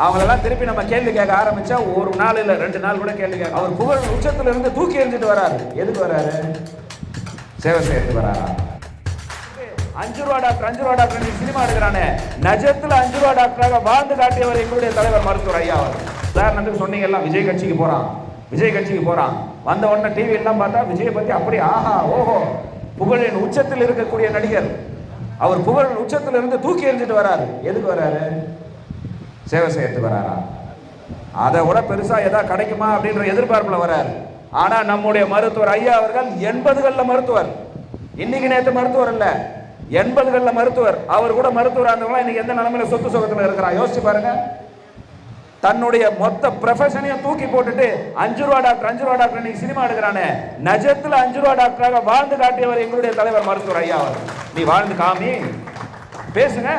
அவங்களெல்லாம் திருப்பி நம்ம கேள்வி கேட்க ஆரம்பிச்சா ஒரு நாள் இல்ல 2 நாள் கூட கேள்வி கேட்க. அவர் புகழ் உச்சத்துல இருந்து தூக்கி எறிஞ்சிட்டு வராரு. எதுக்கு வராரு? சேவை செய்யறதுக்கு வராரா? 5 ரூபா டாக்டர் 5 ரூபா டாக்டர் சினிமா எடுக்கிறானே, நிஜத்துல 5 ரூபா டாக்டராக வாழ்ந்து காட்டியவர் எங்களுடைய தலைவர் மருத்துவர் ஐயா அவர். உதாரணத்துக்கு சொன்னீங்க எல்லாம் விஜய் கட்சிக்கு போறான், விஜய் கட்சிக்கு போறான், வந்த உடனே டிவி எல்லாம் பார்த்தா விஜய் பத்தி அப்படி ஆஹா ஓஹோ, புகழின் உச்சத்தில் இருக்கக்கூடிய நடிகர். அவர் புகழ் உச்சத்துல இருந்து தூக்கி எறிஞ்சிட்டு வராரு. எதுக்கு வராரு? சேவை செய்யறதுக்கு வராரா? அதை விட பெருசா ஏதாவது கிடைக்குமா அப்படின்ற எதிர்பார்ப்புல வராரு. ஆனா நம்முடைய மருத்துவர் ஐயா அவர்கள் 80களில் மருத்துவர், இன்னைக்கு நேற்று மருத்துவர் இல்ல, 80களில் மருத்துவர். அவர் கூட மருத்துவர் இருந்தவங்க இன்னைக்கு எந்த நிலைமையில சொத்து சுகத்துல இருக்கிறான் யோசிச்சு பாருங்க. தன்னுடைய மொத்த ப்ரொஃபஷனையும் தூக்கி போட்டுட்டு 5 ரூபா டாக்டர் 5 ரூபா டாக்டர் இன்னைக்கு சினிமா எடுக்கிறானே, நிஜத்துல 5 ரூபா டாக்டராக வாழ்ந்து காட்டியவர் எங்களுடைய தலைவர் மருத்துவர் ஐயா அவர். நீ வாழ்ந்து காமி, பேசுங்க,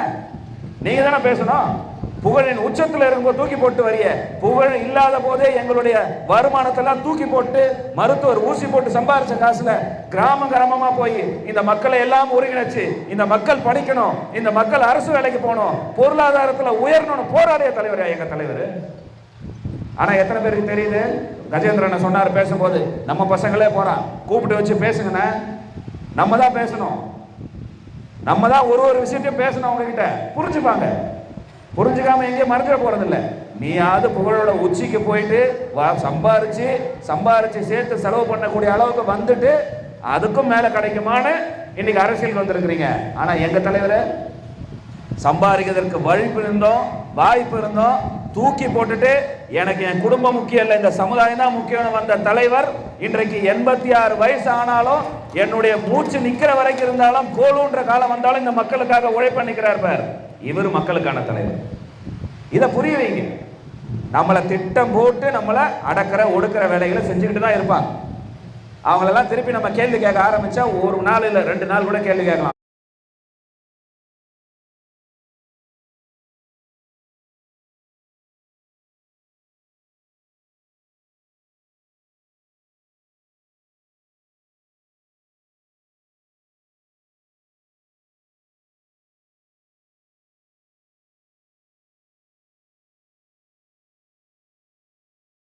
நீங்க தானே பேசணும். புகழின் உச்சத்தில் இருக்கும்போது தூக்கி போட்டு வரிய, புகழ் இல்லாத போதே எங்களுடைய வருமானத்தெல்லாம் தூக்கி போட்டு மருத்துவர் ஊசி போட்டு சம்பாரிச்ச காசுல கிராம கிராமமா போய் இந்த மக்களை எல்லாம் ஒருங்கிணைச்சு இந்த மக்கள் படிக்கணும், இந்த மக்கள் அரசு வேலைக்கு போகணும், பொருளாதாரத்துல உயரணும்னு போராடிய தலைவர் எங்க தலைவர். ஆனா எத்தனை பேருக்கு தெரியுது? கஜேந்திரன் சொன்னார் பேசும்போது, நம்ம பசங்களே போறான் கூப்பிட்டு வச்சு பேசுங்கண்ணே, நம்ம தான் பேசணும், நம்ம தான் ஒரு விஷயத்தையும் பேசணும், அவங்க கிட்ட புரிஞ்சுப்பாங்க. புரிஞ்சுக்காம எங்கேயும் மறைஞ்சிட போறதில்லை. நீயாவது புகழோட உச்சிக்கு போயிட்டு சம்பாரிச்சு சேர்த்து செலவு பண்ணக்கூடிய அளவுக்கு வந்துட்டு அதுக்கும் மேல கிடைக்குமான்னு இன்னைக்கு அரசியல் வந்திருக்கிறீங்க. ஆனா எங்க தலைவர் சம்பாதிக்கிறதுக்கு வாய்ப்பு இருந்தோம் தூக்கி போட்டுட்டு எனக்கு என் குடும்பம் முக்கியம் இல்லை, இந்த சமுதாயம் தான் முக்கியம் வந்த தலைவர் இன்றைக்கு 86 வயசு ஆனாலும் என்னுடைய மூச்சு நிக்கிற வரைக்கும் இருந்தாலும் கோலுன்ற காலம் வந்தாலும் இந்த மக்களுக்காக உழைப்ப நிற்கிறார் பார். இவர் மக்களுக்கான தலைவர். இதை புரிய வைங்க. நம்மளை திட்டம் போட்டு நம்மளை அடக்கிற ஒடுக்கிற வேலைகளை செஞ்சுக்கிட்டு தான் இருப்பாங்க. அவங்களெல்லாம் திருப்பி நம்ம கேள்வி கேட்க ஆரம்பிச்சா ஒரு நாள் இல்லை 2 நாள் கூட கேள்வி கேட்கலாம்.